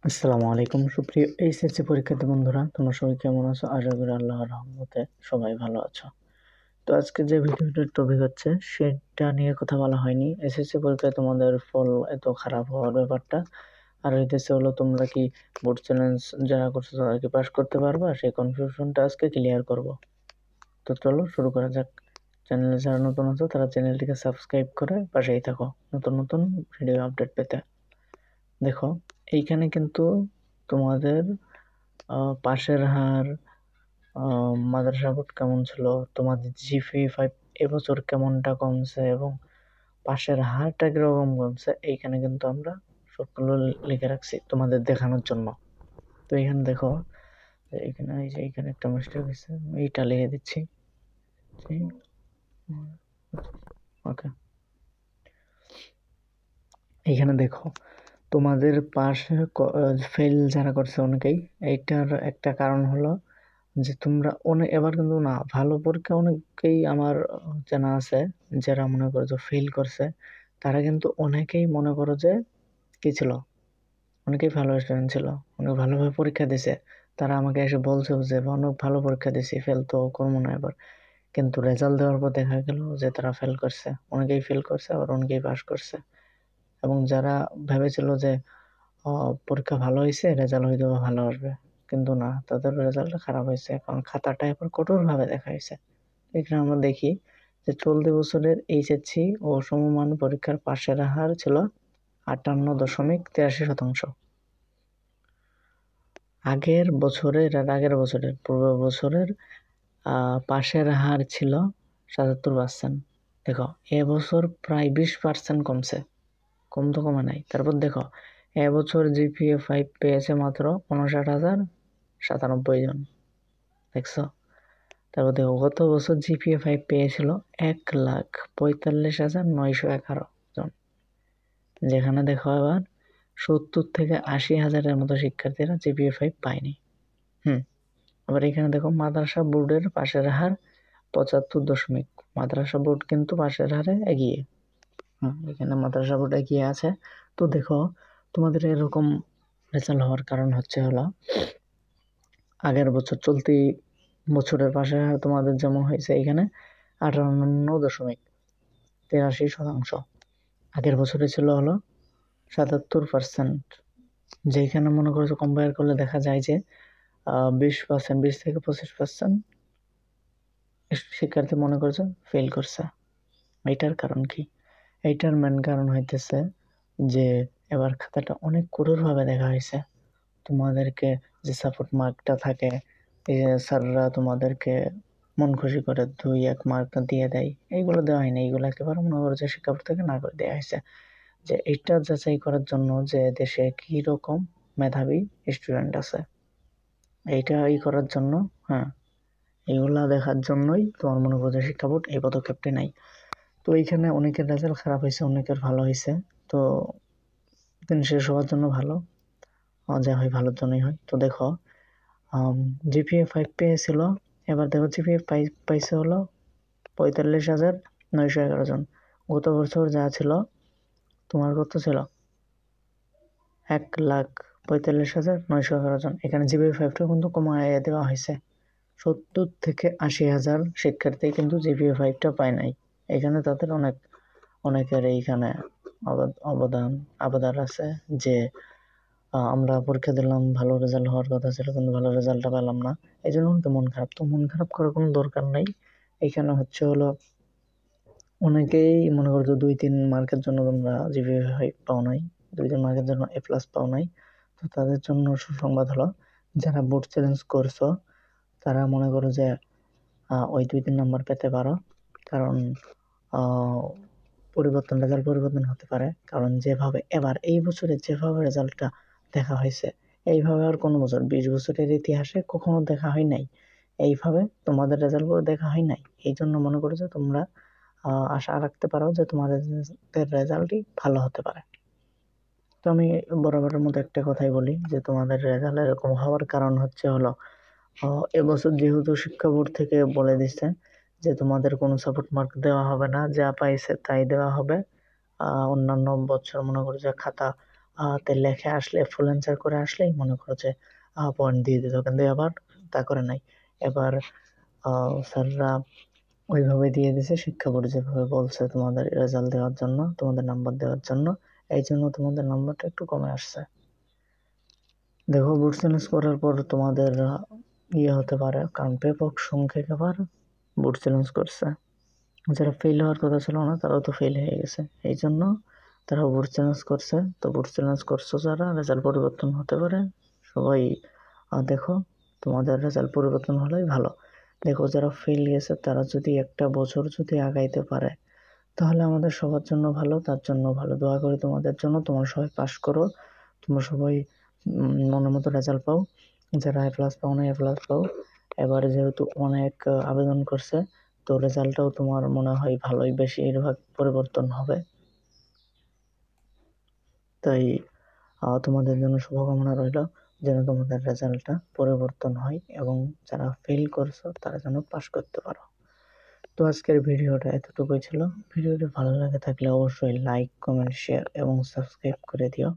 আসসালামু আলাইকুম সুপ্রিয় এইচএসসি পরীক্ষার্থী বন্ধুরা, তোমরা সবাই কেমন আছো? আশা করি আল্লাহর রহমতে সবাই ভালো আছো। তো আজকে যে ভিডিওটার টপিক হচ্ছে সেটা নিয়ে কথা বলা হয়নি। এসএসসি পরীক্ষায় তোমাদের ফল এত খারাপ হওয়ার ব্যাপারটা আর হইতেছে হলো তোমরা কি বোর্ড চ্যালেঞ্জ যারা করছো তারা কি পাস করতে পারবা, সেই কনফিউশনটা আজকে ক্লিয়ার করব। তো চলো শুরু করা যাক। চ্যানেলে যারা নতুন আছো তারা চ্যানেলটিকে সাবস্ক্রাইব করে পাশেই থাকো নতুন নতুন ভিডিও আপডেট পেতে। দেখো, এইখানে কিন্তু তোমাদের পাশের হার, মাদ্রাসা বোর্ড কেমন ছিল, তোমাদের GPA 5 এবছর কেমনটা কমছে এবং পাশের হারটা কিরকম কমছে, এইখানে কিন্তু আমরা সবগুলো লিখে রাখছি তোমাদের দেখানোর জন্য। তো এখানে দেখো, এখানে এই যে এখানে একটা মিস্টেক হয়েছে, এইটা লিখে দিচ্ছি। ওকে, এইখানে দেখো তোমাদের পাশে ফেল যারা করছে অনেকেই, এইটার একটা কারণ হলো যে তোমরা অনেক এবার কিন্তু না ভালো পরীক্ষা অনেকেই আমার জানা আছে যারা মনে করো যে ফেল করছে, তারা কিন্তু অনেকেই মনে করো যে কি ছিল, অনেকেই ভালো স্টুডেন্ট ছিল, অনেক ভালোভাবে পরীক্ষা দিছে। তারা আমাকে এসে বলছে যে অনেক ভালো পরীক্ষা দিছি, ফেল তো করবো না এবার। কিন্তু রেজাল্ট দেওয়ার পর দেখা গেল যে তারা ফেল করছে, অনেকেই ফেল করছে আবার অনেকেই পাস করছে। এবং যারা ভেবেছিল যে পরীক্ষা ভালো হয়েছে, রেজাল্ট হয়তো বা ভালো আসবে, কিন্তু না, তাদের রেজাল্টটা খারাপ হয়েছে, কারণ খাতাটা এবার কঠোরভাবে দেখা হয়েছে। এখানে আমরা দেখি যে চলতি বছরের এইচএসসি ও সমমান পরীক্ষার পাশের হার ছিল 58.83%। আগের বছরের পূর্ব বছরের পাশের হার ছিল 77%। দেখো, এবছর প্রায় 20% কমছে, কম তো কমে নাই। তারপর দেখো, এবছর GPA 5 পেয়েছে মাত্র 59,097 জন, দেখছো? তারপর দেখো, গত বছর GPA 5 পেয়েছিল 1,45,911 জন, যেখানে দেখো এবার 70 থেকে 80 হাজারের মতো শিক্ষার্থীরা GPA 5 পায়নি। আবার এখানে দেখো মাদ্রাসা বোর্ডের পাশের হার 75 দশমিক, মাদ্রাসা বোর্ড কিন্তু পাশের হারে এগিয়ে। এখানে মাদ্রাসা বোর্ড এগিয়ে আছে। তো দেখো, তোমাদের এরকম রেজাল্ট হওয়ার কারণ হচ্ছে হলো আগের বছর চলতি বছরের পাশের হার তোমাদের যেমন হয়েছে এখানে 58.83%। আগের বছরে ছিল হলো 77%, যেখানে মনে করছো কম্পেয়ার করলে দেখা যায় যে 20% 20 থেকে 25% শিক্ষার্থী মনে করছে ফেল করছে। এটার কারণ কি? এইটার মেন কারণ হইতেছে যে এবার খাতাটা অনেক কঠোরভাবে দেখা হয়েছে। তোমাদেরকে যে সাপোর্ট মার্কটা থাকে, এই যে স্যাররা তোমাদেরকে মন খুশি করে 2-1 মার্ক দিয়ে দেয়, এইগুলো দেওয়া হয়নি। এইগুলো একেবারে মনে করো যে শিক্ষা বোর্ড থেকে না করে দেওয়া হয়েছে, যে এটা যাচাই করার জন্য যে দেশে কি রকম মেধাবী স্টুডেন্ট আছে, এইটা করার জন্য। এইগুলা দেখার জন্যই তোমার মনে করো যে শিক্ষা বোর্ড এই পদক্ষেপটি নাই। তো এইখানে অনেকের রেজাল্ট খারাপ হয়েছে, অনেকের ভালো হয়েছে। তো দিন শেষ হওয়ার জন্য ভালো, যা হয় ভালোর জন্যই হয়। তো দেখো, GPA 5 পেয়েছিল, এবার দেখো GPA 5 পাইছে হলো 45,911 জন। গত বছর যা ছিল তোমার কত ছিল, 1,45,911 জন। এখানে GPA 5টা কিন্তু কমাইয়া দেওয়া হয়েছে, 70 থেকে 80 হাজার শিক্ষার্থী কিন্তু GPA 5টা পায় নাই। এখানে তাদের অনেকের এইখানে আবদার আছে যে আমরা পরীক্ষা দিলাম, ভালো রেজাল্ট হওয়ার কথা ছিল কিন্তু ভালো রেজাল্টটা পেলাম না, এই জন্য কিন্তু মন খারাপ। তো মন খারাপ করার কোনো দরকার নেই। এইখানে হচ্ছে হলো অনেকেই মনে করছো 2-3 মার্কের জন্য তোমরা GPA 5 পাও নাই, 2-3 মার্কের জন্য A+ পাও নাই। তো তাদের জন্য সুসংবাদ হলো, যারা বোর্ড চ্যালেঞ্জ করছো তারা মনে করো যে ওই 2-3 নাম্বার পেতে পারো, কারণ রেজাল্ট পরিবর্তন হতে পারে। কারণ যেভাবে এবার এই বছরে যেভাবে রেজাল্টটা দেখা হয়েছে, এইভাবে আর কোনো বছর 20 বছরের ইতিহাসে কখনো দেখা হয় নাই, এইভাবে তোমাদের রেজাল্ট দেখা হয় নাই। এই জন্য মনে করো যে তোমরা আশা রাখতে পারো যে তোমাদের রেজাল্টই ভালো হতে পারে। তো আমি বরাবরের মতো একটা কথাই বলি যে তোমাদের রেজাল্ট এরকম হওয়ার কারণ হচ্ছে হলো এবছর যেহেতু শিক্ষা বোর্ড থেকে বলে দিচ্ছে যে তোমাদের কোনো সাপোর্ট মার্ক দেওয়া হবে না, যা পাইছে তাই দেওয়া হবে। অন্যান্য বছর মনে করো যে খাতা তে লেখে আসলে ফুল অ্যান্সার করে আসলেই মনে করো যে পয়েন্ট দিয়ে দিত, কিন্তু এবার তা করে নাই। এবার স্যাররা ওইভাবে দিয়ে দিছে, শিক্ষা বোর্ড যেভাবে বলছে তোমাদের রেজাল্ট দেওয়ার জন্য, তোমাদের নাম্বার দেওয়ার জন্য, এই জন্য তোমাদের নাম্বারটা একটু কমে আসছে। দেখো বুট চ্যালেঞ্জ করার পর তোমাদের হতে পারে, কারণ ব্যাপক সংখ্যক আবার বুট চ্যালেঞ্জ করছে। যারা ফেল হওয়ার কথা ছিল না তারাও তো ফেল হয়ে গেছে, এই জন্য তারা বুট চ্যালেঞ্জ করছে। তো বুট চ্যালেঞ্জ করছো যারা, রেজাল্ট পরিবর্তন হতে পারে, সবাই দেখো তোমাদের রেজাল্ট পরিবর্তন হলেই ভালো। দেখো যারা ফেল গেছে তারা যদি একটা বছর যদি আগাইতে পারে তাহলে আমাদের সবার জন্য ভালো, তার জন্য ভালো। দোয়া করি তোমাদের জন্য, তোমরা সবাই পাস করো, তোমরা সবাই মনের মতো রেজাল্ট পাও। যারা A+ পাও না A+ পাও। এবারে যেহেতু অনেক আবেদন করছে, তো রেজাল্টটাও তোমার মনে হয় ভালোই বেশিরভাগ পরিবর্তন হবে। তাই তোমাদের জন্য শুভকামনা রইল যেন তোমাদের রেজাল্টটা পরিবর্তন হয় এবং যারা ফেল করছো তারা যেন পাস করতে পারো। তো আজকের ভিডিওটা এতটুকুই ছিল। ভিডিওটি ভালো লাগে থাকলে অবশ্যই লাইক, কমেন্ট, শেয়ার এবং সাবস্ক্রাইব করে দিও।